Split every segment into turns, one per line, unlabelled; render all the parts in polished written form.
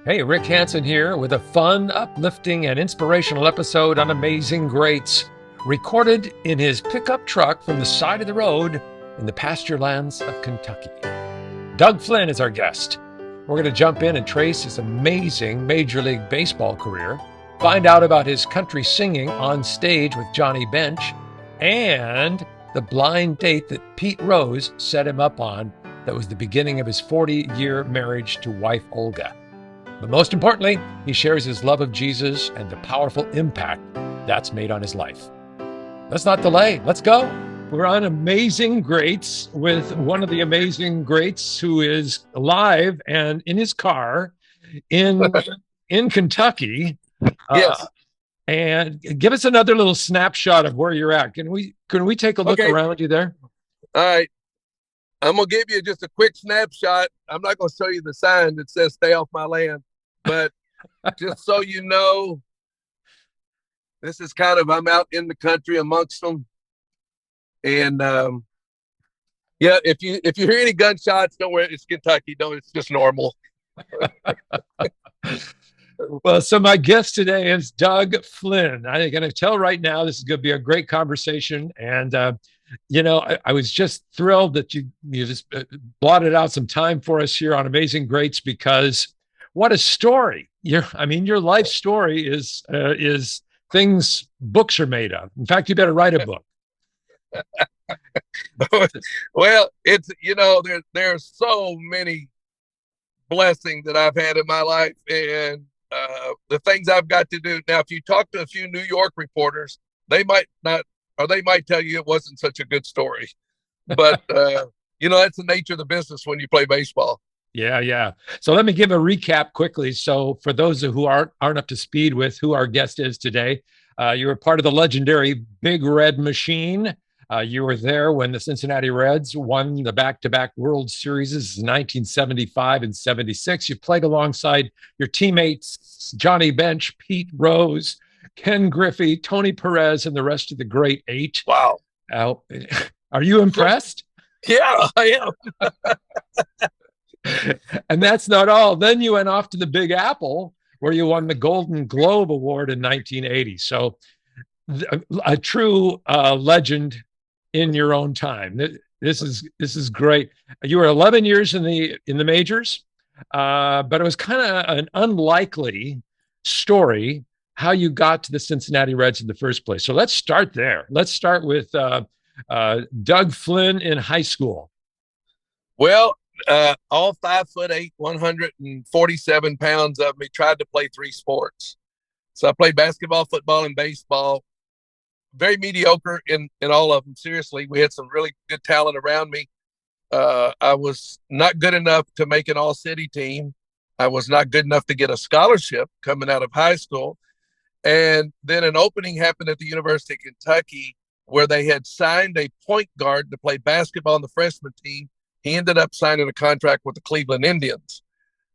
Hey, Rick Hansen here with a fun, uplifting, and inspirational episode on Amazing Greats, recorded in his pickup truck from the side of the road in the pasture lands of Kentucky. Doug Flynn is our guest. We're going to jump in and trace his amazing Major League Baseball career, find out about his country singing on stage with Johnny Bench, and the blind date that Pete Rose set him up on that was the beginning of his 40-year marriage to wife Olga. But most importantly, he shares his love of Jesus and the powerful impact that's made on his life. Let's not delay. Let's go. We're on Amazing Greats with one of the amazing greats who is alive and in his car in Kentucky.
Yes.
And give us another little snapshot of where you're at. Can we take a look around you there?
All right. I'm going to give you just a quick snapshot. I'm not going to show you the sign that says stay off my land, but just so you know, this is I'm out in the country amongst them. And yeah, if you hear any gunshots, don't worry, it's Kentucky. Don't, it's just normal.
Well, so my guest today is Doug Flynn. I'm going to tell right now, this is going to be a great conversation. And, I was just thrilled that you just blotted out some time for us here on Amazing Greats, because what a story. Your life story is things books are made of. In fact, you better write a book.
Well, it's, there's so many blessings that I've had in my life, and the things I've got to do. Now, if you talk to a few New York reporters, they might not, or they might tell you it wasn't such a good story. But, that's the nature of the business when you play baseball.
Yeah. So let me give a recap quickly. So for those who aren't up to speed with who our guest is today, you were part of the legendary Big Red Machine. You were there when the Cincinnati Reds won the back-to-back World Series in 1975 and 76. You played alongside your teammates, Johnny Bench, Pete Rose, Ken Griffey, Tony Perez, and the rest of the great eight.
Wow.
Are you impressed?
Yeah, I am.
And that's not all. Then you went off to the Big Apple, where you won the Golden Globe Award in 1980. So a true legend in your own time. This is great. You were 11 years in the majors, but it was kind of an unlikely story how you got to the Cincinnati Reds in the first place. So let's start there. Let's start with Doug Flynn in high school.
Well, all 5'8", 147 pounds of me tried to play three sports. So I played basketball, football, and baseball. Very mediocre in all of them. Seriously, we had some really good talent around me. I was not good enough to make an all-city team. I was not good enough to get a scholarship coming out of high school. And then an opening happened at the University of Kentucky where they had signed a point guard to play basketball on the freshman team. He ended up signing a contract with the Cleveland Indians.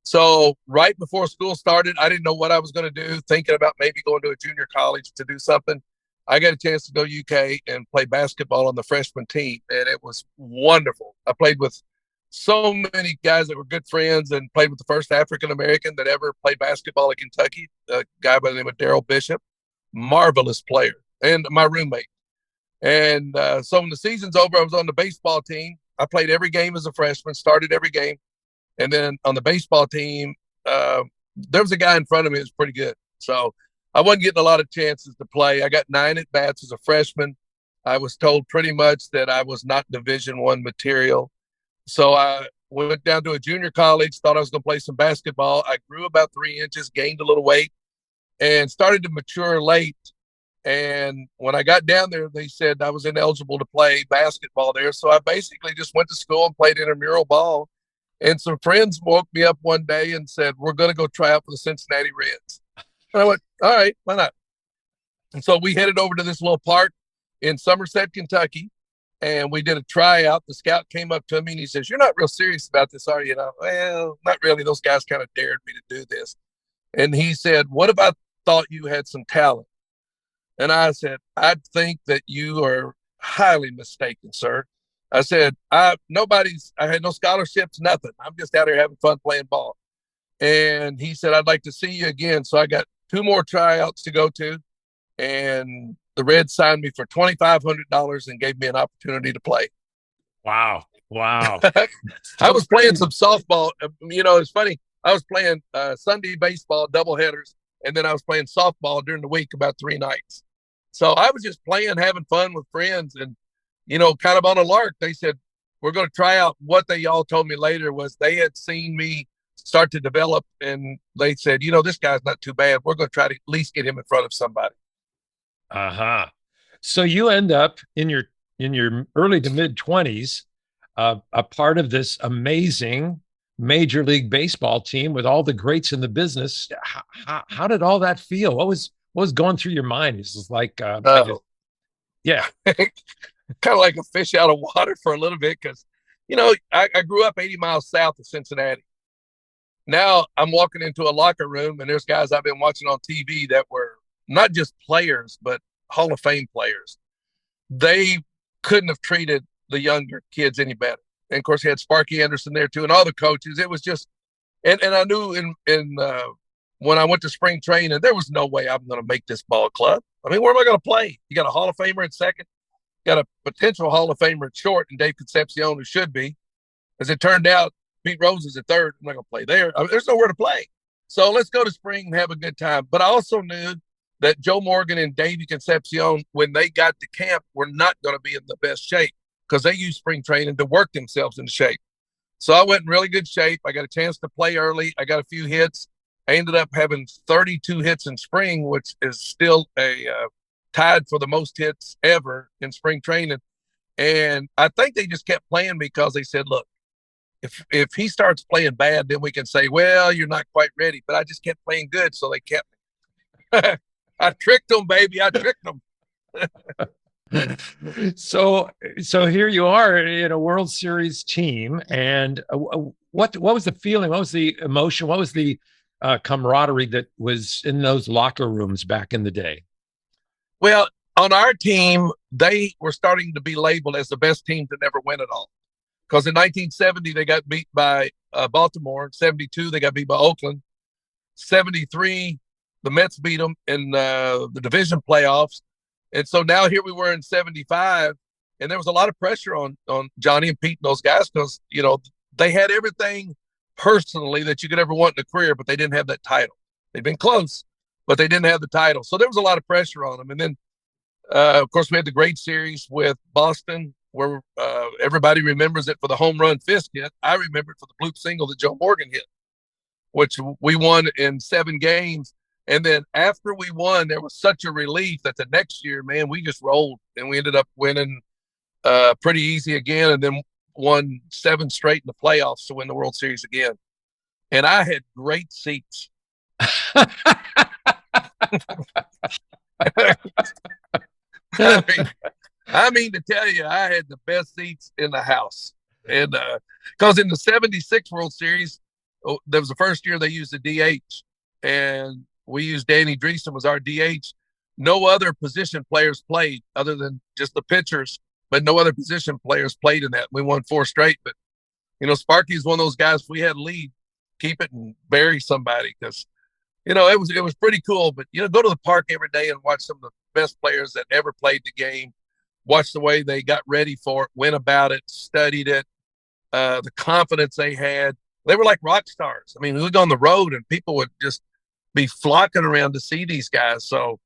So right before school started, I didn't know what I was going to do, thinking about maybe going to a junior college to do something. I got a chance to go UK and play basketball on the freshman team, and it was wonderful. I played with so many guys that were good friends and played with the first African-American that ever played basketball at Kentucky, a guy by the name of Daryl Bishop, marvelous player, and my roommate. And so when the season's over, I was on the baseball team. I played every game as a freshman, started every game. And then on the baseball team, there was a guy in front of me who was pretty good. So I wasn't getting a lot of chances to play. I got 9 at-bats as a freshman. I was told pretty much that I was not Division I material. So I went down to a junior college, thought I was going to play some basketball. I grew about 3 inches, gained a little weight, and started to mature late. And when I got down there, they said I was ineligible to play basketball there. So I basically just went to school and played intramural ball. And some friends woke me up one day and said, we're going to go try out for the Cincinnati Reds. And I went, all right, why not? And so we headed over to this little park in Somerset, Kentucky, and we did a tryout. The scout came up to me and he says, you're not real serious about this, are you? And I, well, not really. Those guys kind of dared me to do this. And he said, what if I thought you had some talent? And I said, I think that you are highly mistaken, sir. I said, I had no scholarships, nothing. I'm just out here having fun playing ball. And he said, I'd like to see you again. So I got 2 more tryouts to go to. And the Reds signed me for $2,500 and gave me an opportunity to play.
Wow. Wow.
I was playing some softball. It's funny. I was playing Sunday baseball doubleheaders, and then I was playing softball during the week about 3 nights. So I was just playing, having fun with friends, and kind of on a lark. They said, we're going to try out. What they all told me later was they had seen me start to develop, and they said, this guy's not too bad. We're going to try to at least get him in front of somebody.
Uh-huh. So you end up in your early to mid 20s, a part of this amazing Major League Baseball team with all the greats in the business. How did all that feel? What was going through your mind? It was like, yeah,
kind of like a fish out of water for a little bit because, I grew up 80 miles south of Cincinnati. Now I'm walking into a locker room and there's guys I've been watching on TV that were not just players, but Hall of Fame players. They couldn't have treated the younger kids any better. And of course, he had Sparky Anderson there too, and all the coaches. It was just, and I knew when I went to spring training, there was no way I'm going to make this ball club. I mean, where am I going to play? You got a Hall of Famer at second, got a potential Hall of Famer at short, and Dave Concepcion, who should be. As it turned out, Pete Rose is at third. I'm not going to play there. I mean, there's nowhere to play. So let's go to spring and have a good time. But I also knew that Joe Morgan and Davey Concepcion, when they got to camp, were not going to be in the best shape because they used spring training to work themselves into shape. So I went in really good shape. I got a chance to play early. I got a few hits. I ended up having 32 hits in spring, which is still tied for the most hits ever in spring training. And I think they just kept playing because they said, look, if he starts playing bad, then we can say, well, you're not quite ready. But I just kept playing good, so they kept me. I tricked them, baby. I tricked them.
So here you are in a World Series team, and what was the feeling? What was the emotion? What was the camaraderie that was in those locker rooms back in the day?
Well, on our team, they were starting to be labeled as the best team to never win it all. Because in 1970, they got beat by Baltimore. In 72, they got beat by Oakland. 73, the Mets beat them in the division playoffs. And so now here we were in 75, and there was a lot of pressure on Johnny and Pete and those guys because, they had everything personally that you could ever want in a career, but they didn't have that title. They'd been close, but they didn't have the title. So there was a lot of pressure on them. And then, of course, we had the great series with Boston where everybody remembers it for the home run fist hit. I remember it for the bloop single that Joe Morgan hit, which we won in 7 games. And then after we won, there was such a relief that the next year, man, we just rolled and we ended up winning pretty easy again and then won 7 straight in the playoffs to win the World Series again. And I had great seats. I mean to tell you, I had the best seats in the house. And because in the 76 World Series, that was the first year they used the DH. And we used Danny Dreesen was our DH. No other position players played other than just the pitchers, but no other position players played in that. We won 4 straight. But, Sparky's one of those guys, if we had a lead, keep it and bury somebody because, it was pretty cool. But, go to the park every day and watch some of the best players that ever played the game, watch the way they got ready for it, went about it, studied it, the confidence they had. They were like rock stars. I mean, we would go on the road and people would just be flocking around to see these guys. So,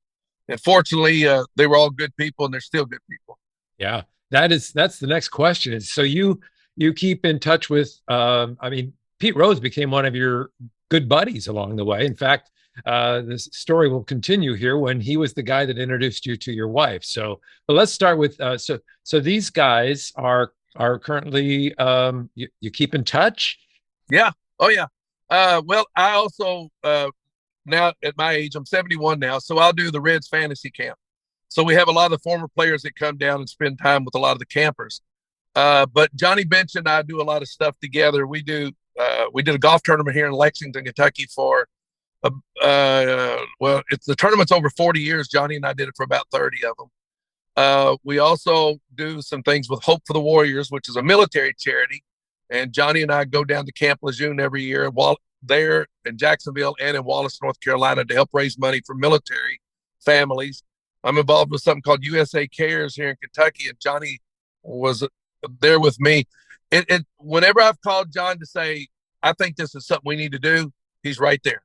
and fortunately, they were all good people and they're still good people.
Yeah, that's the next question. So you keep in touch with, Pete Rose became one of your good buddies along the way. In fact, this story will continue here when he was the guy that introduced you to your wife. So, but let's start with, so these guys are currently, you keep in touch?
Yeah. Oh yeah. Well, I also, now at my age, I'm 71 now, so I'll do the Reds fantasy camp. So we have a lot of the former players that come down and spend time with a lot of the campers. But Johnny Bench and I do a lot of stuff together. We did a golf tournament here in Lexington, Kentucky for, the tournament's over 40 years. Johnny and I did it for about 30 of them. We also do some things with Hope for the Warriors, which is a military charity. And Johnny and I go down to Camp Lejeune every year. And there in Jacksonville and in Wallace, North Carolina, to help raise money for military families. I'm involved with something called USA Cares here in Kentucky, and Johnny was there with me. Whenever I've called John to say, I think this is something we need to do, he's right there.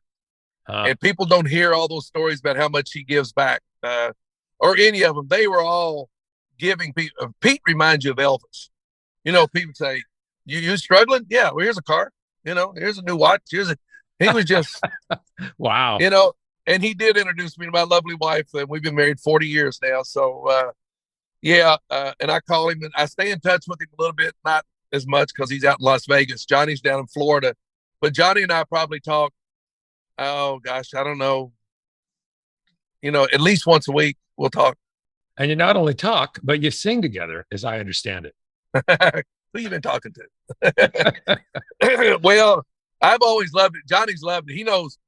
And people don't hear all those stories about how much he gives back, or any of them. They were all giving. Pete reminds you of Elvis. People say, you struggling? Yeah, well, here's a car. Here's a new watch. He was just,
wow.
And he did introduce me to my lovely wife, and we've been married 40 years now. So, and I call him, and I stay in touch with him a little bit, not as much because he's out in Las Vegas. Johnny's down in Florida, but Johnny and I probably talk, oh gosh, I don't know, at least once a week we'll talk.
And you not only talk, but you sing together, as I understand it.
Who you been talking to? Well, I've always loved it. Johnny's loved it. He knows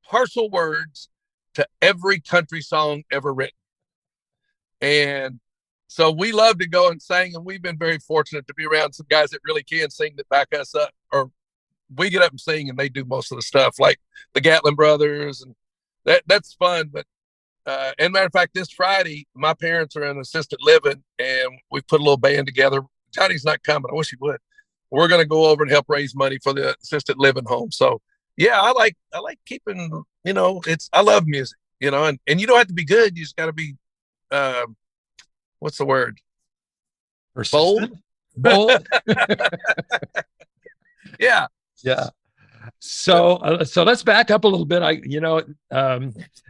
partial words to every country song ever written. And so we love to go and sing, and we've been very fortunate to be around some guys that really can sing, that back us up, or we get up and sing and they do most of the stuff, like the Gatlin brothers, and that's fun. But and matter of fact, this Friday, my parents are in assisted living, and we put a little band together. Johnny's not coming. I wish he would. We're going to go over and help raise money for the assisted living home. So yeah, I like keeping, I love music, and you don't have to be good. You just got to be, what's the word?
Persistent? Bold.
Yeah.
Yeah. So let's back up a little bit.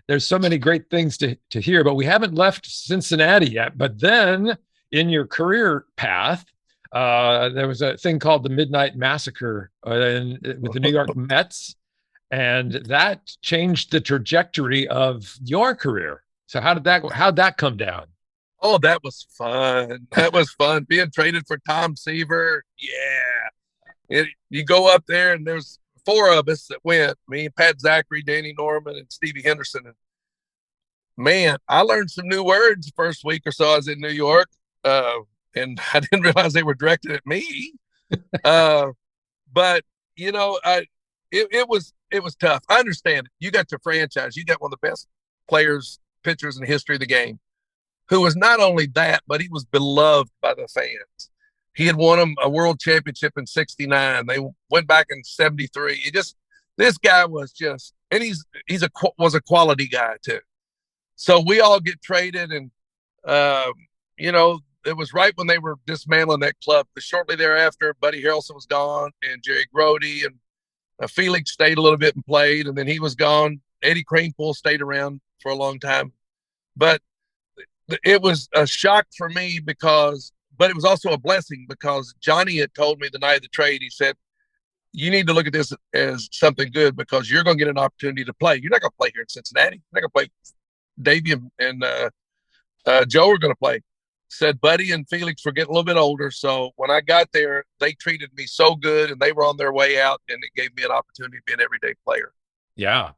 There's so many great things to hear, but we haven't left Cincinnati yet. But then in your career path, there was a thing called the Midnight Massacre with the New York Mets, and that changed the trajectory of your career. So how'd that come down?
Oh, that was fun. That was fun. Being traded for Tom Seaver. Yeah. You go up there, and there's 4 of us that went, me, Pat Zachary, Danny Norman, and Stevie Henderson. And man, I learned some new words the first week or so I was in New York. And I didn't realize they were directed at me. But it was tough. I understand it. You got your franchise. You got one of the best pitchers in the history of the game, who was not only that, but he was beloved by the fans. He had won them a world championship in '69. They went back in '73. This guy was just, and was a quality guy too. So we all get traded, and it was right when they were dismantling that club. But shortly thereafter, Buddy Harrelson was gone, and Jerry Grody, and Felix stayed a little bit and played, and then he was gone. Eddie Kranepool stayed around for a long time, but it was a shock for me but it was also a blessing, because Johnny had told me the night of the trade, he said, you need to look at this as something good, because you're going to get an opportunity to play. You're not going to play here in Cincinnati. You're not going to play. Davey and Joe are going to play. Said Buddy and Felix were getting a little bit older. So when I got there, they treated me so good, and they were on their way out, and it gave me an opportunity to be an everyday player.
Yeah.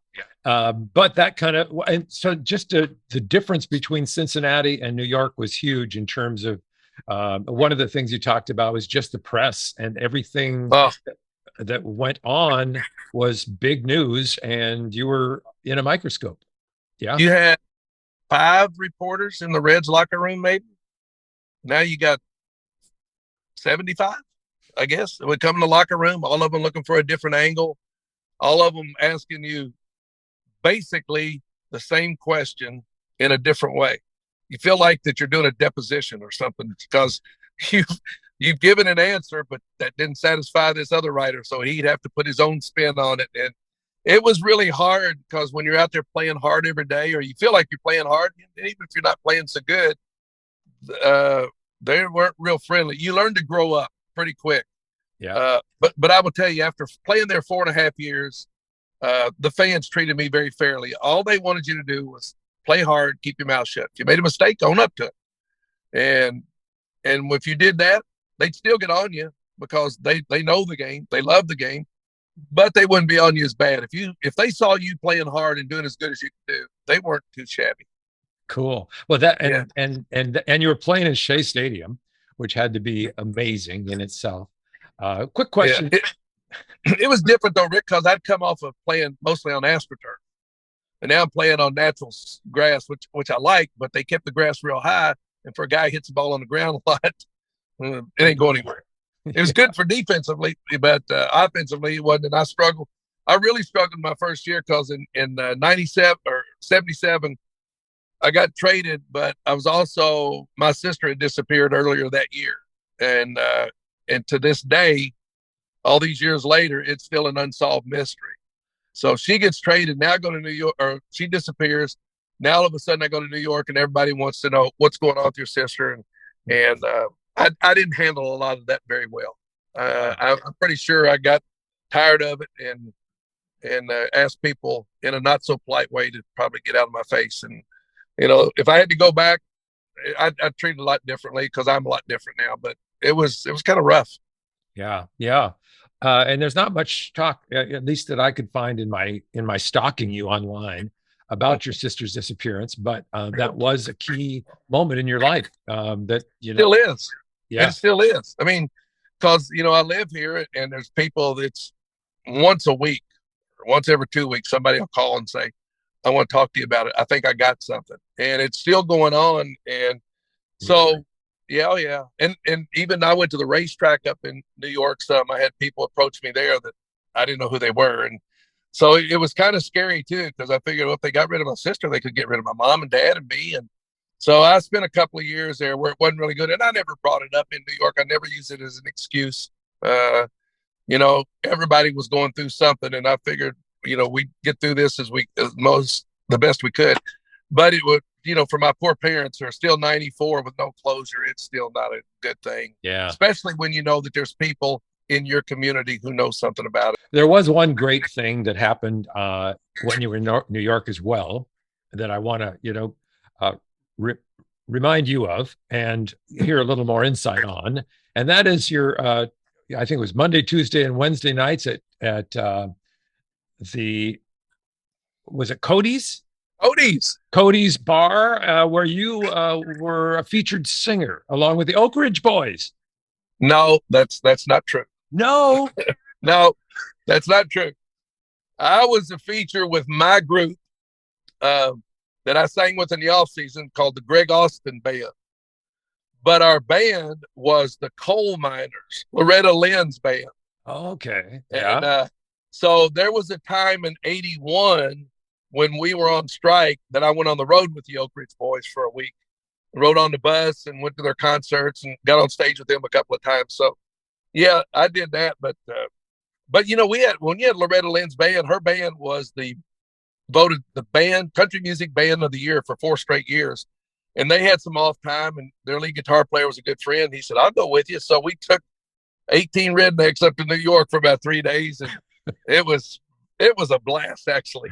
But that kind of, and so just the difference between Cincinnati and New York was huge in terms of, one of the things you talked about was just the press, and everything that went on was big news, and you were in a microscope. Yeah.
You had 5 reporters in the Reds locker room, maybe. Now you got 75, I guess, that would come in the locker room, all of them looking for a different angle, all of them asking you basically the same question in a different way. You feel like that you're doing a deposition or something, because you've given an answer, but that didn't satisfy this other writer, so he'd have to put his own spin on it. And it was really hard, because when you're out there playing hard every day, or you feel like you're playing hard, even if you're not playing so good, they weren't real friendly. You learn to grow up pretty quick.
Yeah.
But I will tell you, after playing there 4.5 years, the fans treated me very fairly. All they wanted you to do was play hard, keep your mouth shut. If you made a mistake, own up to it. And if you did that, they'd still get on you, because they know the game, they love the game, but they wouldn't be on you as bad. If they saw you playing hard and doing as good as you could do, they weren't too shabby.
Cool. Well, and you were playing in Shea Stadium, which had to be amazing in itself. Quick question.
Yeah. It was different though, Rick, because I'd come off of playing mostly on AstroTurf, and now I'm playing on natural grass, which I like, but they kept the grass real high, and for a guy who hits the ball on the ground a lot, it ain't going anywhere. It was good for defensively, but offensively it wasn't. And I struggled. I really struggled my first year because in 97 or 77, I got traded, but I was also, my sister had disappeared earlier that year. And to this day, all these years later, it's still an unsolved mystery. So she gets traded. Now I go to New York, or she disappears. Now all of a sudden I go to New York and everybody wants to know what's going on with your sister. And I didn't handle a lot of that very well. I'm pretty sure I got tired of it and asked people in a not so polite way to probably get out of my face. And, if I had to go back, I'd treat it a lot differently because I'm a lot different now, but it was kind of rough.
Yeah. Yeah. And there's not much talk, at least that I could find in my stalking you online about your sister's disappearance, but that was a key moment in your life. That
still is.
Yeah.
It still is. I mean, because I live here, and there's people that's once a week, or once every 2 weeks, somebody will call and say, "I want to talk to you about it. I think I got something," and it's still going on. And so. Yeah. And even I went to the racetrack up in New York. I had people approach me there that I didn't know who they were. And so it was kind of scary too, because I figured, well, if they got rid of my sister, they could get rid of my mom and dad and me. And so I spent a couple of years there where it wasn't really good. And I never brought it up in New York. I never used it as an excuse. Everybody was going through something, and I figured, we'd get through this the best we could. But it would, for my poor parents who are still 94 with no closure, it's still not a good thing.
Yeah.
Especially when you know that there's people in your community who know something about it.
There was one great thing that happened when you were in New York as well that I want to, remind you of and hear a little more insight on. And that is your, I think it was Monday, Tuesday, and Wednesday nights at was it Cody's? Cody's Bar, where you were a featured singer along with the Oak Ridge Boys.
No, that's not true.
No,
no, that's not true. I was a feature with my group that I sang with in the off season called the Greg Austin Band. But our band was the Coal Miners, Loretta Lynn's band.
Okay. Yeah.
And so there was a time in 81 when we were on strike that I went on the road with the Oak Ridge Boys for a week. I rode on the bus and went to their concerts and got on stage with them a couple of times. So, yeah, I did that. But when you had Loretta Lynn's band, her band was voted the country music band of the year for 4 straight years. And they had some off time, and their lead guitar player was a good friend. He said, "I'll go with you." So we took 18 rednecks up to New York for about 3 days, and it was a blast, actually.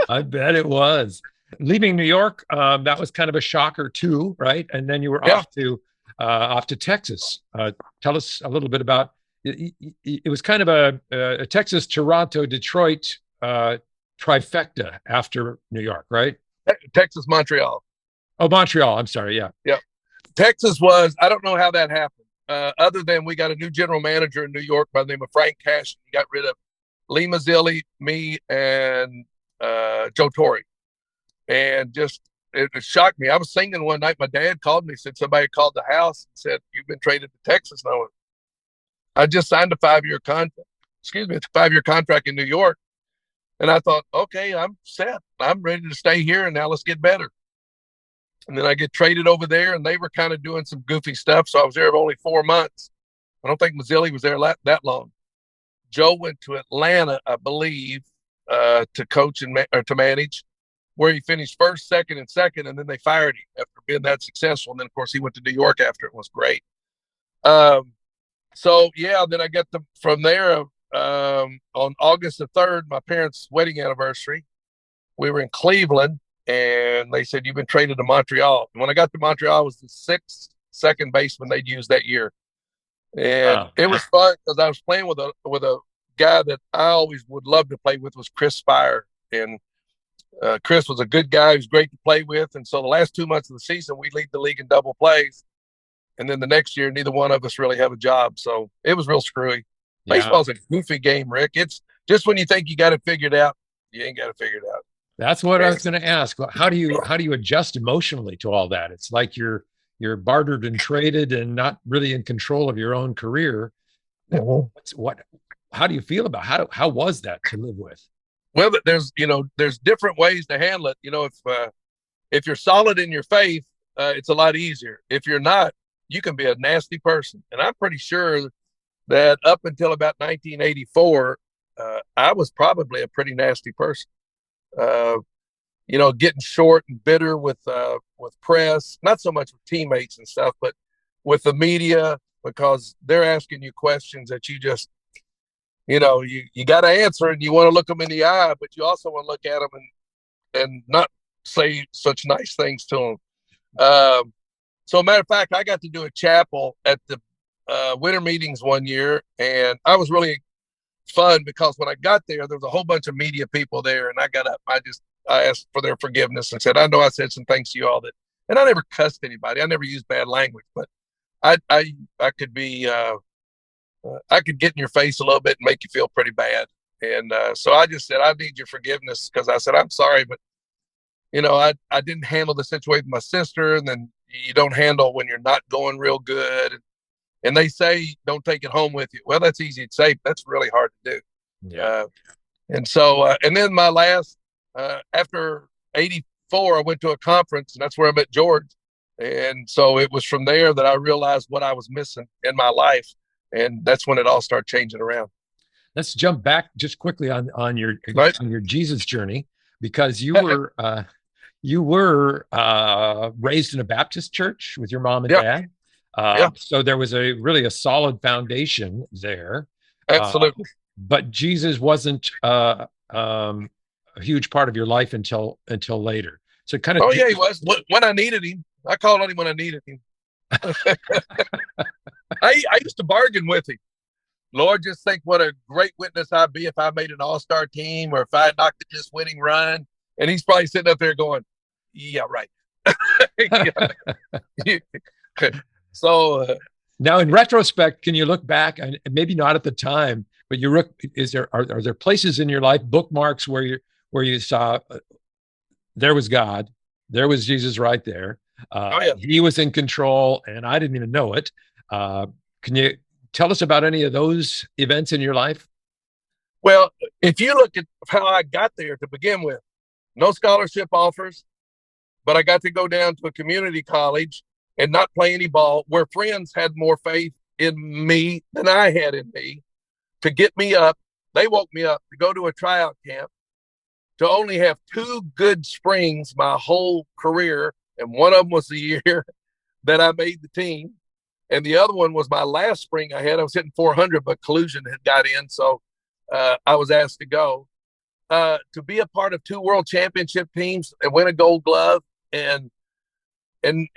I bet it was. Leaving New York, that was kind of a shocker too, right? And then you were off to Texas. Tell us a little bit about it. It was kind of a Texas, Toronto, Detroit trifecta after New York, right?
Texas, Montreal.
Oh, Montreal. I'm sorry. Yeah.
Yeah. Texas I don't know how that happened. Other than we got a new general manager in New York by the name of Frank Cash. He got rid of Lee Mazzilli, me, and Joe Torre. And just, it shocked me. I was singing one night. My dad called me, said somebody called the house and said, "You've been traded to Texas." And I just signed a 5-year contract. It's a 5-year contract in New York. And I thought, okay, I'm set. I'm ready to stay here, and now let's get better. And then I get traded over there, and they were kind of doing some goofy stuff. So I was there for only 4 months. I don't think Mazzilli was there that long. Joe went to Atlanta, I believe, to coach or to manage, where he finished first, second, and second, and then they fired him after being that successful. And then, of course, he went to New York after. It was great. Then I got from there on August the 3rd, my parents' wedding anniversary. We were in Cleveland, and they said, "You've been traded to Montreal." And when I got to Montreal, I was the 6th second baseman they'd used that year. And It was fun because I was playing with a guy that I always would love to play with, was Chris Spire. And Chris was a good guy. He was great to play with. And so the last 2 months of the season, we lead the league in double plays. And then the next year, neither one of us really have a job. So it was real screwy.
Yeah.
Baseball's a goofy game, Rick. It's just when you think you got it figured out, you ain't got it figured out.
That's what I was going to ask. Well, how do you adjust emotionally to all that? It's like you're bartered and traded and not really in control of your own career.
Mhm.
What how do you feel about how was that to live with?
Well, there's different ways to handle it. If you're solid in your faith, it's a lot easier. If you're not, you can be a nasty person. And I'm pretty sure that up until about 1984, I was probably a pretty nasty person. Uh, getting short and bitter with press, not so much with teammates and stuff, but with the media, because they're asking you questions that you just, you got to answer, and you want to look them in the eye, but you also want to look at them and not say such nice things to them. So, matter of fact, I got to do a chapel at the winter meetings one year, and I was really fun because when I got there was a whole bunch of media people there, and I got up. I asked for their forgiveness and said, I know I said some things to you all and I never cussed anybody. I never used bad language, but I could be, I could get in your face a little bit and make you feel pretty bad. And so I just said, I need your forgiveness, because I said, I'm sorry, but I didn't handle the situation with my sister, and then you don't handle when you're not going real good. And they say, don't take it home with you. Well, that's easy to say, but that's really hard to do.
Yeah.
And then my last, after 84, I went to a conference, and that's where I met George. And so it was from there that I realized what I was missing in my life. And that's when it all started changing around.
Let's jump back just quickly
Right?
on your Jesus journey, because you were raised in a Baptist church with your mom and
Yeah.
dad.
Yeah.
So there was really a solid foundation there. Uh,
Absolutely.
but Jesus wasn't a huge part of your life until later. So kind of
Oh, yeah, he was. When I needed him, I called on him when I needed him. I used to bargain with him. Lord, just think what a great witness I'd be if I made an all-star team, or if I knocked this winning run. And he's probably sitting up there going, yeah, right. So
now, in retrospect, can you look back, and maybe not at the time, but are there places in your life, bookmarks, where you saw there was God, there was Jesus right there.
oh yeah.
He was in control, and I didn't even know it. Can you tell us about any of those events in your life?
Well, if you look at how I got there to begin with, no scholarship offers, but I got to go down to a community college and not play any ball, where friends had more faith in me than I had in me to get me up. They woke me up to go to a tryout camp, to only have two good springs my whole career. And one of them was the year that I made the team. And the other one was my last spring I had. I was hitting 400, but collusion had got in. So I was asked to go. To be a part of two world championship teams and win a gold glove, and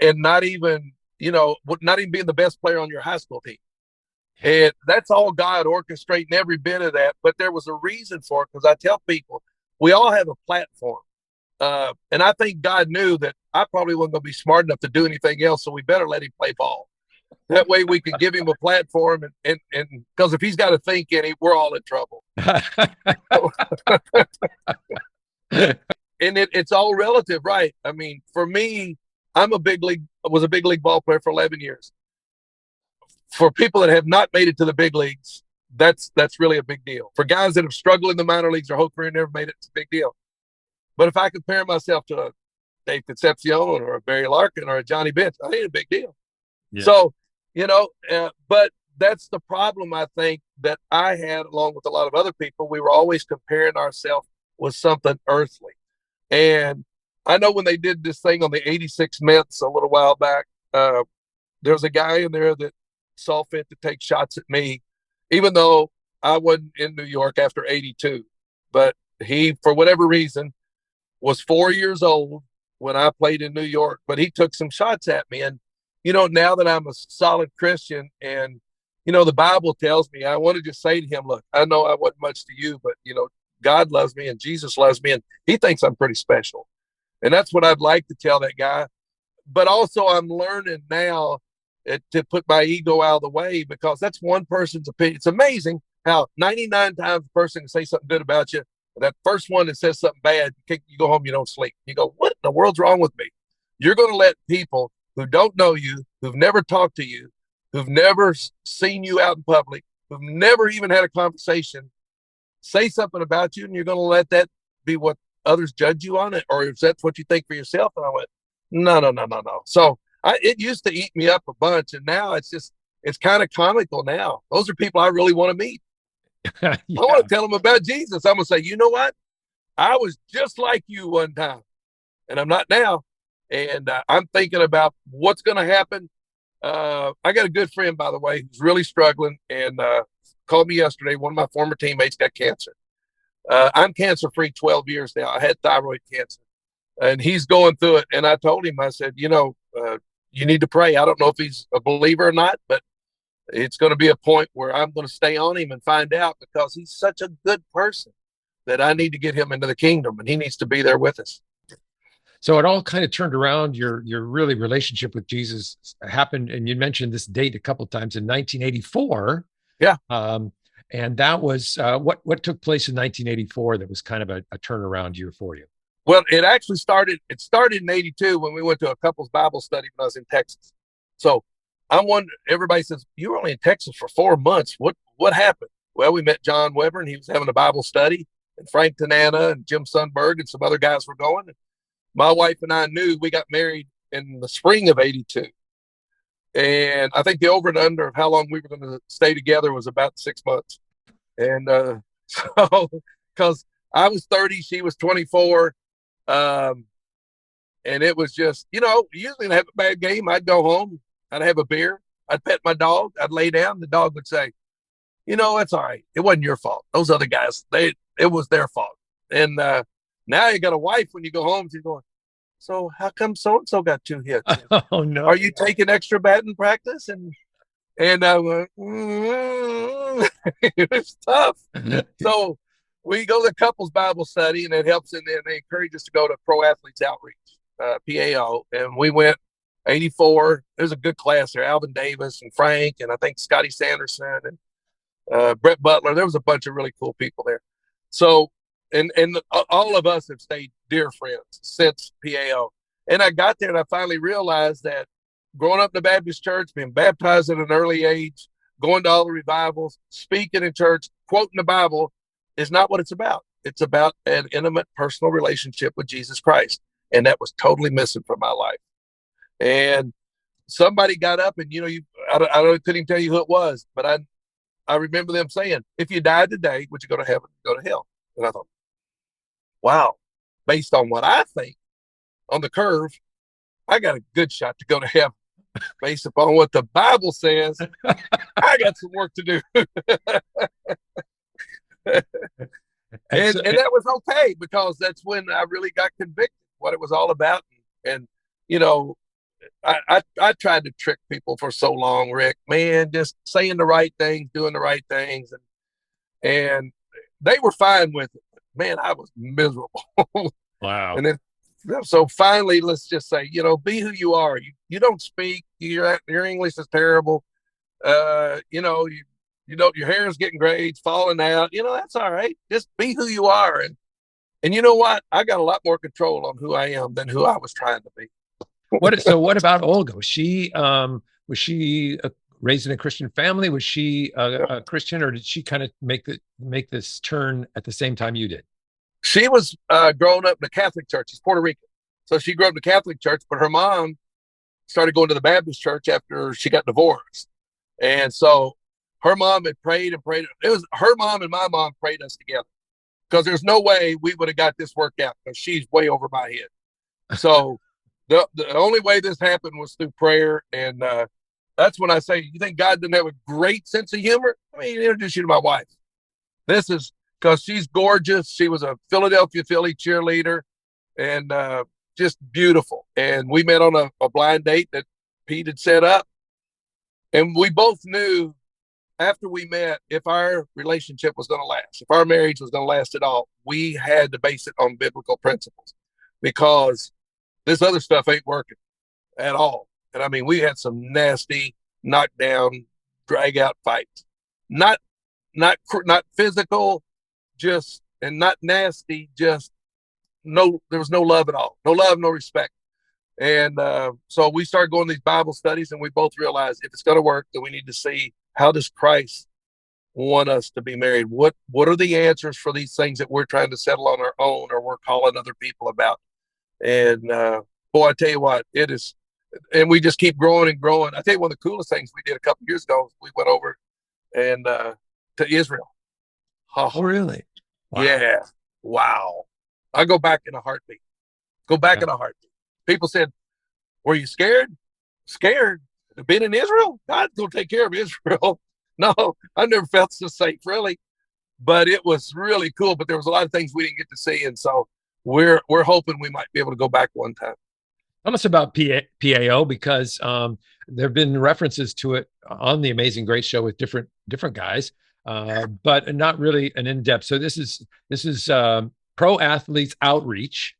not even, not even being the best player on your high school team. And that's all God orchestrating every bit of that. But there was a reason for it, because I tell people, we all have a platform. And I think God knew that I probably wasn't going to be smart enough to do anything else. So we better let him play ball. That way we can give him a platform. And because if he's got to think any, we're all in trouble. And it's all relative, right? I mean, for me, was a big league ball player for 11 years. For people that have not made it to the big leagues, that's really a big deal. For guys that have struggled in the minor leagues their whole career and never made it, it's a big deal. But if I compare myself to a Dave Concepcion or a Barry Larkin or a Johnny Bench, I ain't a big deal. Yeah. So, but that's the problem, I think, that I had along with a lot of other people. We were always comparing ourselves with something earthly. And I know when they did this thing on the 86 Mets a little while back, there was a guy in there that saw fit to take shots at me, even though I wasn't in New York after 82. But he, for whatever reason, was 4 years old when I played in New York, but he took some shots at me. And, now that I'm a solid Christian, and, the Bible tells me, I want to just say to him, look, I know I wasn't much to you, but, God loves me and Jesus loves me, and he thinks I'm pretty special. And that's what I'd like to tell that guy. But also I'm learning now to put my ego out of the way, because that's one person's opinion. It's amazing how 99 times a person can say something good about you. And that first one that says something bad, you go home, you don't sleep. You go, what in the world's wrong with me? You're going to let people who don't know you, who've never talked to you, who've never seen you out in public, who've never even had a conversation, say something about you, and you're going to let that be what others judge you on it, or if that's what you think for yourself. And I went, no. So it used to eat me up a bunch, and now it's kind of comical now. Those are people I really want to meet.
Yeah.
I want to tell them about Jesus. I'm going to say, you know what? I was just like you one time, and I'm not now. And I'm thinking about what's going to happen. I got a good friend, by the way, who's really struggling, and called me yesterday. One of my former teammates got cancer. I'm cancer-free 12 years now. I had thyroid cancer, and he's going through it. And I told him, I said, you need to pray. I don't know if he's a believer or not, but it's going to be a point where I'm going to stay on him and find out, because he's such a good person that I need to get him into the kingdom, and he needs to be there with us.
So it all kind of turned around. Your really relationship with Jesus happened, and you mentioned this date a couple of times, in 1984.
Yeah.
And that was what took place in 1984 that was kind of a turnaround year for you.
Well, it started in 82 when we went to a couples Bible study when I was in Texas. So I'm wondering, everybody says, you were only in Texas for 4 months. What happened? Well, we met John Weber, and he was having a Bible study, and Frank Tanana and Jim Sundberg and some other guys were going. My wife and I knew. We got married in the spring of 82. And I think the over and under of how long we were going to stay together was about 6 months. And so, because I was 30, she was 24. And it was just, usually I'd have a bad game. I'd go home, I'd have a beer, I'd pet my dog, I'd lay down. The dog would say, it's all right. It wasn't your fault. Those other guys, it was their fault. And now you got a wife, when you go home, she's going, so how come so-and-so got 2 hits?
Oh, no.
Are you taking extra batting practice? And I went, it was tough. So we go to couples Bible study, and it helps in there. They encourage us to go to Pro Athletes Outreach, PAO. And we went 84. There's a good class there. Alvin Davis and Frank, and I think Scotty Sanderson and Brett Butler. There was a bunch of really cool people there. So, and all of us have stayed dear friends since PAO. And I got there, and I finally realized that growing up in the Baptist church, being baptized at an early age, going to all the revivals, speaking in church, quoting the Bible is not what it's about. It's about an intimate, personal relationship with Jesus Christ. And that was totally missing from my life. And somebody got up, and, I couldn't even tell you who it was, but I remember them saying, if you died today, would you go to heaven, go to hell? And I thought, wow, based on what I think on the curve, I got a good shot to go to heaven. Based upon what the Bible says, I got some work to do. and that was okay, because that's when I really got convicted what it was all about. And I tried to trick people for so long, Rick, man, just saying the right things, doing the right things. And they were fine with it. Man, I was miserable.
Wow.
And then, so finally, let's just say, be who you are. You don't speak. Your English is terrible. Your hair is getting gray, it's falling out. That's all right. Just be who you are. And you know what? I got a lot more control on who I am than who I was trying to be.
What about Olga? Was she raised in a Christian family? Was she a Christian, or did she kind of make this turn at the same time you did?
She was growing up in the Catholic church. She's Puerto Rican. So she grew up in the Catholic church, but her mom started going to the Baptist church after she got divorced. And so her mom had prayed and prayed. It was her mom and my mom prayed us together, because there's no way we would have got this worked out, because she's way over my head. So the only way this happened was through prayer. And that's when I say, you think God didn't have a great sense of humor? Let me introduce you to my wife. This is because she's gorgeous. She was a Philadelphia Philly cheerleader, and just beautiful. And we met on a blind date that Pete had set up. And we both knew after we met, if our relationship was going to last, if our marriage was going to last at all, we had to base it on biblical principles, because this other stuff ain't working at all. And I mean, we had some nasty knockdown, drag out fights, not not physical, just and not nasty. Just no, there was no love at all. No love, no respect. And so we started going to these Bible studies, and we both realized if it's going to work, then we need to see how does Christ want us to be married? What are the answers for these things that we're trying to settle on our own or we're calling other people about? And boy, I tell you what, it is. And we just keep growing and growing. I tell you, one of the coolest things we did a couple of years ago, we went over and to Israel.
Oh, really?
Wow. Yeah. Wow. I go back in a heartbeat. Go back in a heartbeat. People said, were you scared? Scared? Been in Israel? God's going to take care of Israel. No, I never felt so safe, really. But it was really cool. But there was a lot of things we didn't get to see. And so we're hoping we might be able to go back one time.
Tell us about PAO, because there have been references to it on the Amazing Grace show with different guys, but not really an in-depth. So this is Pro Athletes Outreach.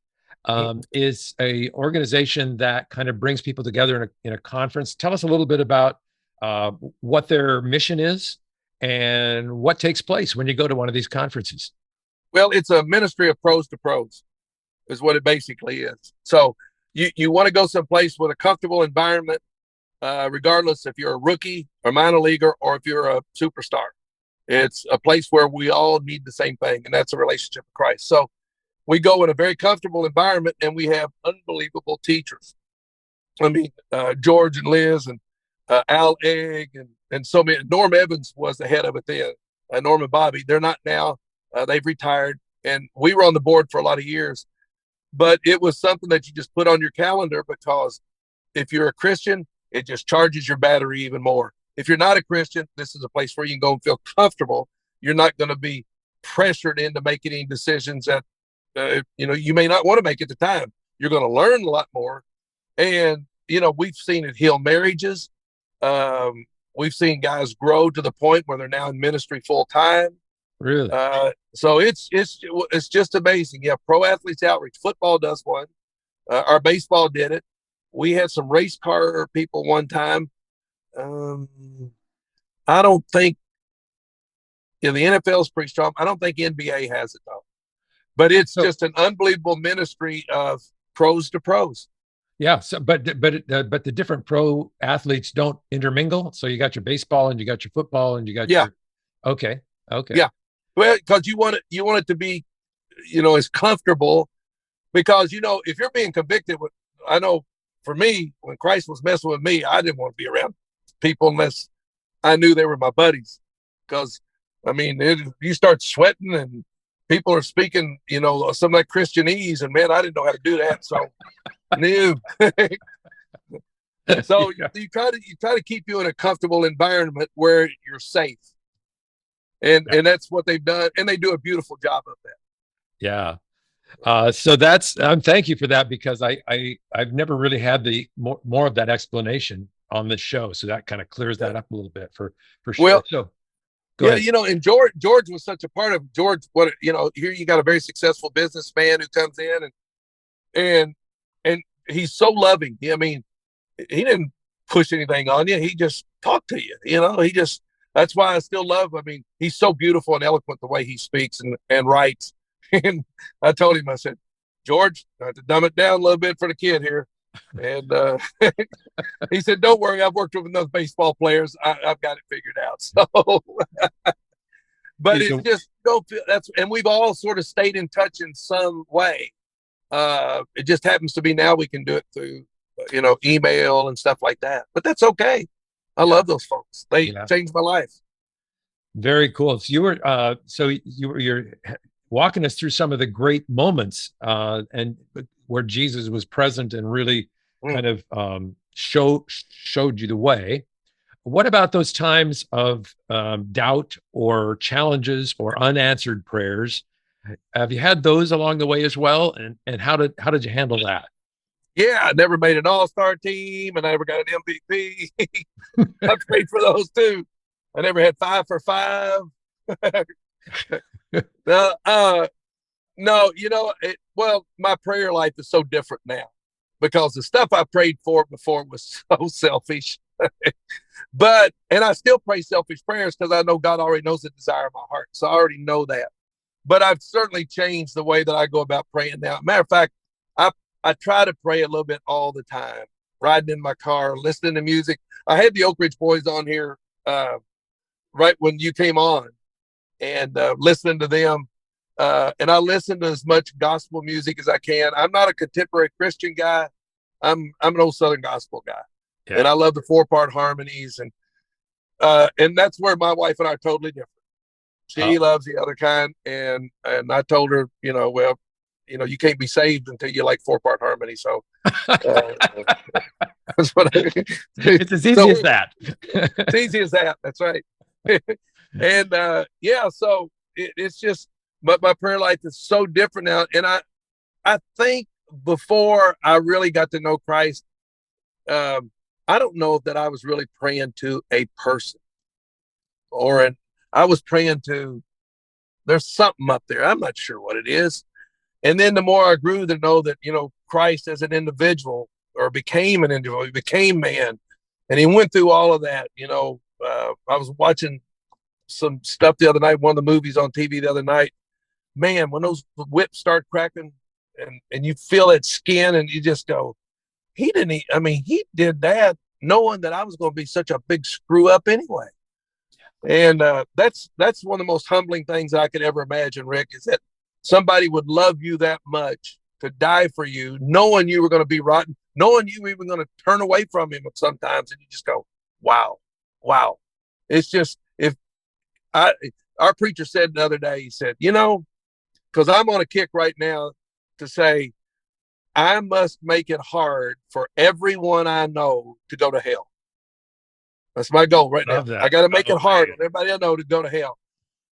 Is a organization that kind of brings people together in a conference. Tell us a little bit about what their mission is and what takes place when you go to one of these conferences.
Well, it's a ministry of pros to pros is what it basically is. So you want to go someplace with a comfortable environment, regardless if you're a rookie or minor leaguer or if you're a superstar. It's a place where we all need the same thing, and that's a relationship with Christ. So we go in a very comfortable environment, and we have unbelievable teachers. I mean, George and Liz and Al Egg and so many. Norm Evans was the head of it then. Norm and Bobby. They're not now. They've retired, and we were on the board for a lot of years. But it was something that you just put on your calendar, because if you're a Christian, it just charges your battery even more. If you're not a Christian, this is a place where you can go and feel comfortable. You're not going to be pressured into making any decisions that you may not want to make at the time. You're going to learn a lot more. And, we've seen it heal marriages. We've seen guys grow to the point where they're now in ministry full time.
Really?
So it's just amazing. Yeah. Pro Athletes Outreach. Football does one. Our baseball did it. We had some race car people one time. I don't think the NFL is pretty strong. I don't think NBA has it though. But it's just an unbelievable ministry of pros to pros.
Yeah. So, but the different pro athletes don't intermingle. So you got your baseball and you got your football and you got your. Okay.
Yeah. Well, because you want it to be, as comfortable, because if you're being convicted with, I know for me, when Christ was messing with me, I didn't want to be around people unless I knew they were my buddies, because you start sweating and people are speaking, some of that Christianese, and man, I didn't know how to do that. So, new. So you try to keep you in a comfortable environment where you're safe, and that's what they've done, and they do a beautiful job of that.
Yeah. So that's thank you for that, because I've never really had the more of that explanation on this show, so that kind of clears that up a little bit for sure.
Well,
so.
And George was such a part of George. Here you got a very successful businessman who comes in and he's so loving. He didn't push anything on you. He just talked to you. That's why I still love. He's so beautiful and eloquent the way he speaks and writes. And I told him, I said, George, I have to dumb it down a little bit for the kid here. And he said, don't worry, I've worked with enough baseball players. I've got it figured out. So, but it's just don't feel and we've all sort of stayed in touch in some way. It just happens to be now we can do it through, email and stuff like that. But that's okay. I love those folks. They changed my life.
Very cool. So you're walking us through some of the great moments and where Jesus was present and really kind of showed you the way. What about those times of doubt or challenges or unanswered prayers? Have you had those along the way as well? And how did you handle that?
Yeah, I never made an all-star team, and I never got an MVP. I prayed for those too. I never had 5 for 5. No, my prayer life is so different now, because the stuff I prayed for before was so selfish. And I still pray selfish prayers because I know God already knows the desire of my heart. So I already know that. But I've certainly changed the way that I go about praying now. Matter of fact, I try to pray a little bit all the time, riding in my car, listening to music. I had the Oak Ridge Boys on here right when you came on, and listening to them. And I listen to as much gospel music as I can. I'm not a contemporary Christian guy. I'm an old Southern gospel guy. Yeah. And I love the 4-part harmonies. And that's where my wife and I are totally different. She loves the other kind. And I told her, well, you can't be saved until you like 4-part harmony. So that's what
it's as easy as that.
It's easy as that. That's right. And so it's just, but my prayer life is so different now. And I think before I really got to know Christ, I don't know that I was really praying to a person, I was praying to, there's something up there. I'm not sure what it is. And then the more I grew to know that, Christ as an individual, or became an individual, he became man, and he went through all of that. I was watching some stuff the other night, one of the movies on TV the other night. Man, when those whips start cracking and you feel that skin and you just go, he did that knowing that I was going to be such a big screw up anyway. And that's one of the most humbling things I could ever imagine, Rick, is that somebody would love you that much to die for you, knowing you were going to be rotten, knowing you were even going to turn away from him sometimes. And you just go, wow. It's just, our preacher said the other day, he said, because I'm on a kick right now to say, I must make it hard for everyone I know to go to hell. That's my goal right now. I got to make it hard on everybody I know to go to hell.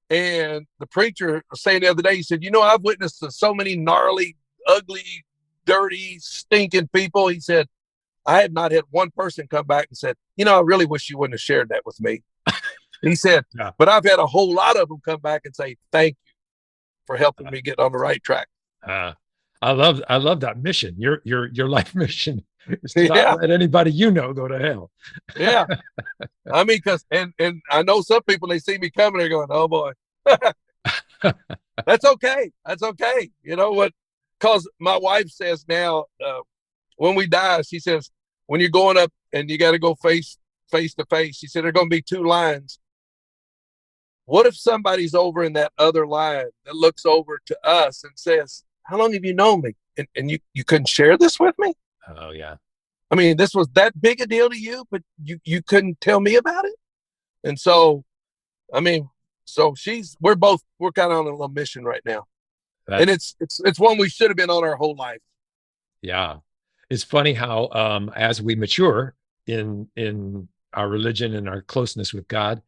And the preacher was saying the other day, he said, I've witnessed so many gnarly, ugly, dirty, stinking people. He said, I have not had one person come back and said, I really wish you wouldn't have shared that with me. He said, but I've had a whole lot of them come back and say, thank you for helping me get on the right track.
I love that mission. Your life mission is to not let anybody go to hell.
Yeah. I mean, and I know some people, they see me coming, they're going, oh boy. That's okay. That's okay. You know what? Because my wife says now, when we die, she says, when you're going up and you got to go face to face, she said, there are going to be 2 lines. What if somebody's over in that other line that looks over to us and says, how long have you known me? And you couldn't share this with me?
Oh, yeah.
I mean, this was that big a deal to you, but you couldn't tell me about it? And so, I mean, we're kind of on a little mission right now. And it's one we should have been on our whole life.
Yeah. It's funny how, as we mature in our religion and our closeness with God,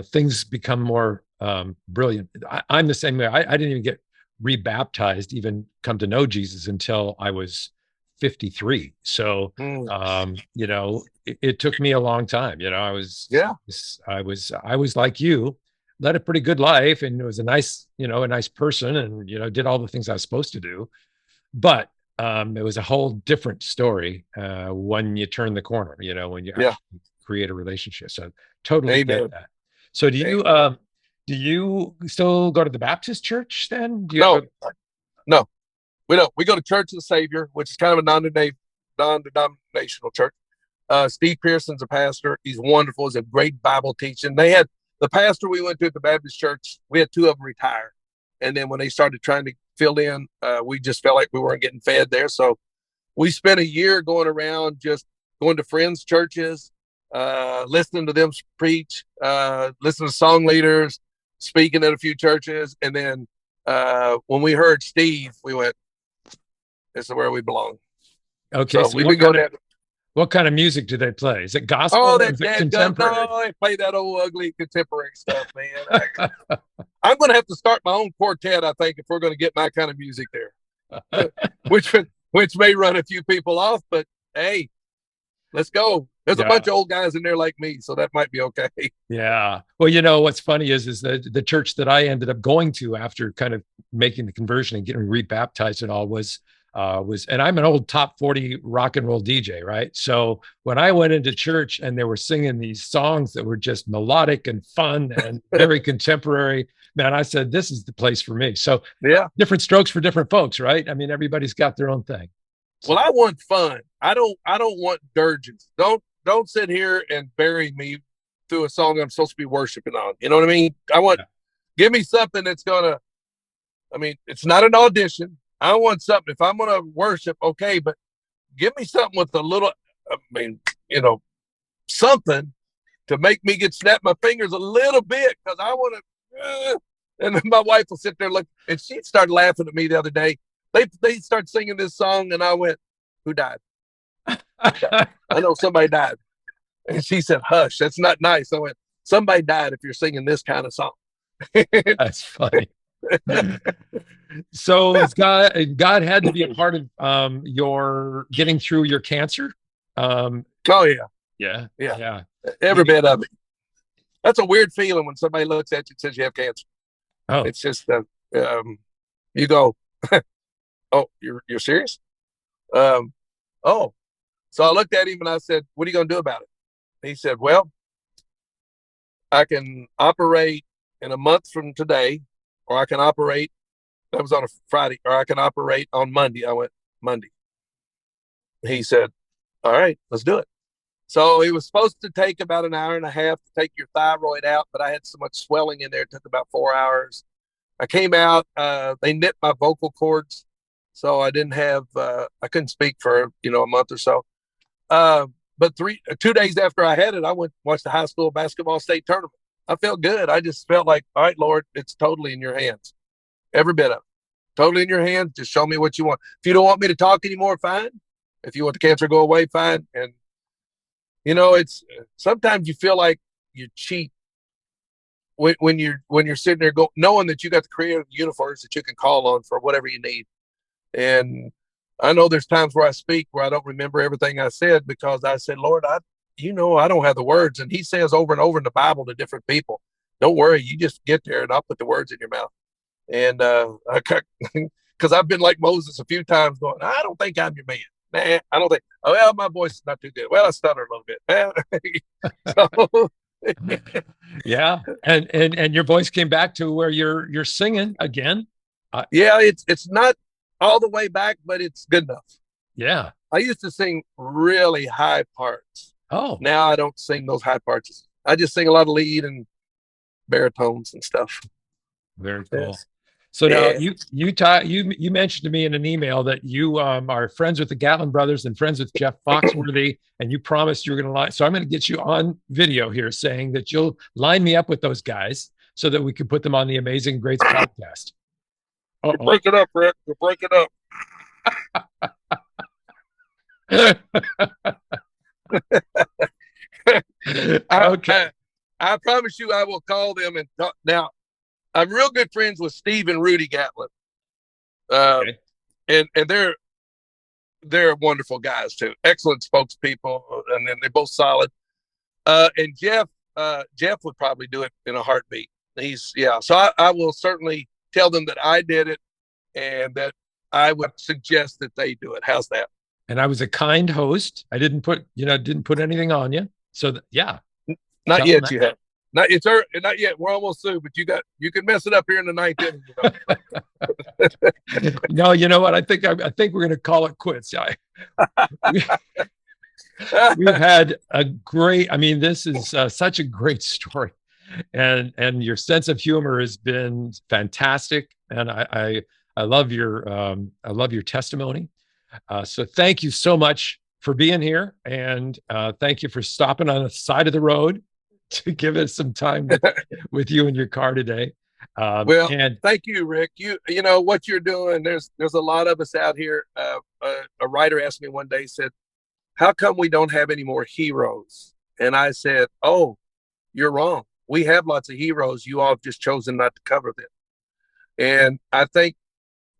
things become more brilliant. I'm the same way. I didn't even get rebaptized, even come to know Jesus until I was 53. So, it took me a long time. I was like you, led a pretty good life, and it was a nice person, and did all the things I was supposed to do. But it was a whole different story when you turn the corner. When you actually create a relationship. So totally get that. So do you still go to the Baptist church then?
No, we don't. We go to Church of the Savior, which is kind of a non-denominational church. Steve Pearson's a pastor. He's wonderful. He's a great Bible teaching. They had the pastor we went to at the Baptist church. We had 2 of them retire. And then when they started trying to fill in, we just felt like we weren't getting fed there. So we spent a year going around, just going to friends' churches, listening to them preach, listening to song leaders, speaking at a few churches. And then when we heard Steve, we went, this is where we belong.
Okay. So what kind of music do they play? Is it gospel?
Oh,
is it contemporary?
No, they play that old ugly contemporary stuff, man. I'm going to have to start my own quartet, I think, if we're going to get my kind of music there, which may run a few people off, but hey, let's go. There's a bunch of old guys in there like me, so that might be okay.
Yeah. Well, what's funny is the church that I ended up going to after kind of making the conversion and getting rebaptized and all was and I'm an old top 40 rock and roll DJ, right? So when I went into church and they were singing these songs that were just melodic and fun and very contemporary, man, I said, this is the place for me. So
Yeah.
different strokes for different folks, right? I mean, everybody's got their own thing. So.
Well, I want fun. I don't want dirges. Don't sit here and bury me through a song I'm supposed to be worshiping on. You know what I mean? Give me something that's gonna, I mean, it's not an audition. I want something. If I'm gonna worship, okay, but give me something with a little, I mean, something to make me snap my fingers a little bit, because I want to. And then my wife will sit there and she started laughing at me the other day. They start singing this song, and I went, "Who died?" I know somebody died. And she said, "Hush, that's not nice." I went, "Somebody died if you're singing this kind of song."
That's funny. So God had to be a part of your getting through your cancer.
Oh yeah. Every bit of it. That's a weird feeling when somebody looks at you and says you have cancer.
Oh,
it's just you go, "Oh, you're serious?" Oh, so I looked at him and I said, "What are you going to do about it?" He said, "Well, I can operate in a month from today, or I can operate." That was on a Friday, "or I can operate on Monday." I went, "Monday." He said, "All right, let's do it." So it was supposed to take about an hour and a half to take your thyroid out, but I had so much swelling in there, it took about 4 hours. I came out, they nipped my vocal cords, so I didn't have, I couldn't speak for, a month or so. But 2 days after I had it, I went watched the high school basketball state tournament. I felt good. I just felt like, all right, Lord, it's totally in your hands. Every bit of it. Totally in your hands. Just show me what you want. If you don't want me to talk anymore, fine. If you want the cancer to go away, fine. And, it's sometimes you feel like you cheat when you're sitting there knowing that you got the creator of the universe that you can call on for whatever you need. And I know there's times where I speak where I don't remember everything I said, because I said, "Lord, I don't have the words." And he says over and over in the Bible to different people, "Don't worry, you just get there and I'll put the words in your mouth." And because I've been like Moses a few times going, "I don't think I'm your man. Nah, I don't think, oh, well, my voice is not too good. Well, I stutter a little bit." So,
yeah. And your voice came back to where you're singing again.
Yeah, it's not all the way back, but it's good enough.
Yeah.
I used to sing really high parts.
Oh,
now I don't sing those high parts. I just sing a lot of lead and baritones and stuff.
very cool. Yes. So now you mentioned to me in an email that you are friends with the Gatlin brothers and friends with Jeff Foxworthy, and you promised you were going to line. So I'm going to get you on video here saying that you'll line me up with those guys so that we can put them on the Amazing Greats podcast.
You break it up, Rick. You break it up.
Okay.
I promise you I will call them and talk. Now, I'm real good friends with Steve and Rudy Gatlin. Okay. And they're wonderful guys too. Excellent spokespeople, and then they're both solid. And Jeff would probably do it in a heartbeat. So I will certainly tell them that I did it and that I would suggest that they do it. How's that?
And I was a kind host. I didn't put anything on you. So
not yet. You have not. It's not yet. We're almost through, but you can mess it up here in the ninth inning.
No, you know what? I think we're going to call it quits. We've had a great. I mean, this is such a great story, and your sense of humor has been fantastic, and I love your testimony. So thank you so much for being here, and thank you for stopping on the side of the road to give us some time with you in your car today.
And thank you, Rick. You know what you're doing. There's a lot of us out here. A writer asked me one day, said, "How come we don't have any more heroes?" And I said, "Oh, you're wrong. We have lots of heroes. You all have just chosen not to cover them." And I think,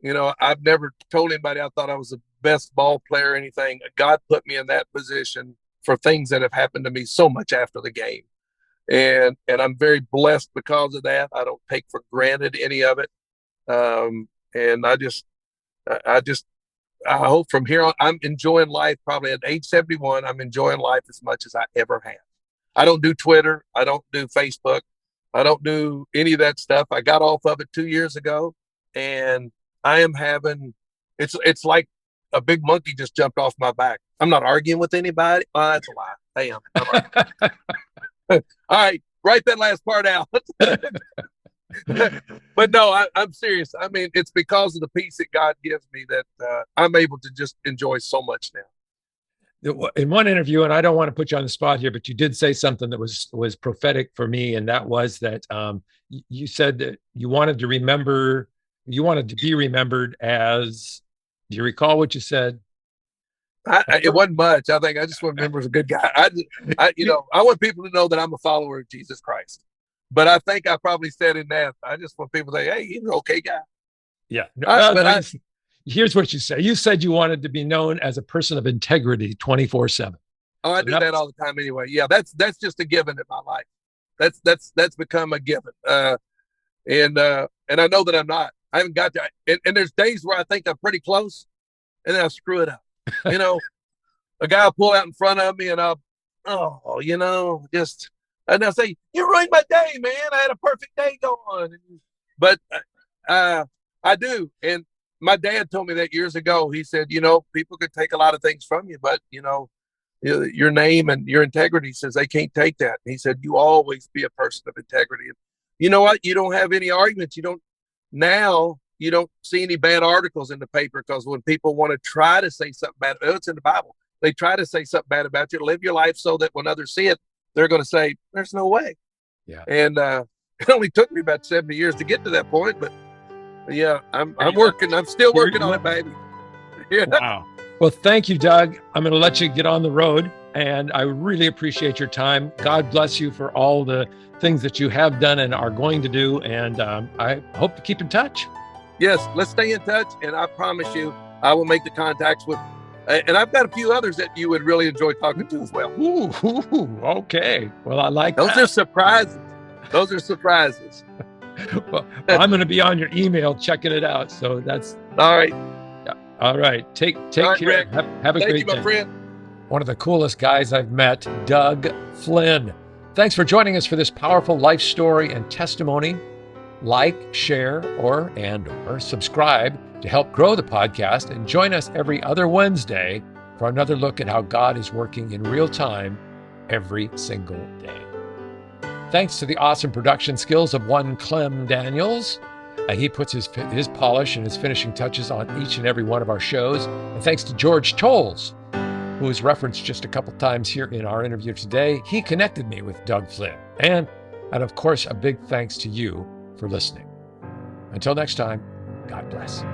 I've never told anybody I thought I was the best ball player or anything. God put me in that position for things that have happened to me so much after the game. And I'm very blessed because of that. I don't take for granted any of it. And I just I hope from here on, I'm enjoying life. Probably at age 71, I'm enjoying life as much as I ever have. I don't do Twitter. I don't do Facebook. I don't do any of that stuff. I got off of it 2 years ago, and I am having. It's like a big monkey just jumped off my back. I'm not arguing with anybody. That's a lie. I am. All right, write that last part out. But no, I'm serious. I mean, it's because of the peace that God gives me that I'm able to just enjoy so much now.
In one interview, and I don't want to put you on the spot here, but you did say something that was prophetic for me, and that was that you said that you wanted to be remembered as. Do you recall what you said?
It wasn't much. I think I just want to remember as a good guy. I want people to know that I'm a follower of Jesus Christ. But I think I probably said in that, I just want people to say, hey, he's an okay guy.
Yeah. Here's what you say. You said you wanted to be known as a person of integrity 24/7.
Oh, I do that all the time anyway. Yeah, that's just a given in my life. That's become a given. And I know that I'm not. I haven't got that. And there's days where I think I'm pretty close, and then I screw it up. A guy will pull out in front of me, and and I'll say, "You ruined my day, man. I had a perfect day going." But I do. And my dad told me that years ago. He said, people could take a lot of things from you, but your name and your integrity says they can't take that. And he said, you always be a person of integrity. And you know what? You don't have any arguments. Now you don't see any bad articles in the paper, because when people want to try to say something bad, it's in the Bible. They try to say something bad about you. Live your life so that when others see it, they're going to say, there's no way.
Yeah.
And it only took me about 70 years to get to that point, but yeah, I'm working. I'm still working on it, baby. Yeah.
Wow. Well, thank you, Doug. I'm going to let you get on the road, and I really appreciate your time. God bless you for all the things that you have done and are going to do. And I hope to keep in touch.
Yes, let's stay in touch. And I promise you, I will make the contacts with, and I've got a few others that you would really enjoy talking to as well.
Ooh, okay. Well, I like
those. Are surprises. Those are surprises.
Well, I'm going to be on your email checking it out. So that's
all right.
Yeah. All right. Take care.
Rick.
Have a great day.
Thank you, my friend.
One of the coolest guys I've met, Doug Flynn. Thanks for joining us for this powerful life story and testimony. Like, share, or subscribe to help grow the podcast, and join us every other Wednesday for another look at how God is working in real time every single day. Thanks to the awesome production skills of one Clem Daniels. He puts his polish and his finishing touches on each and every one of our shows. And thanks to George Tolles, who was referenced just a couple times here in our interview today. He connected me with Doug Flynn. And of course, a big thanks to you for listening. Until next time, God bless.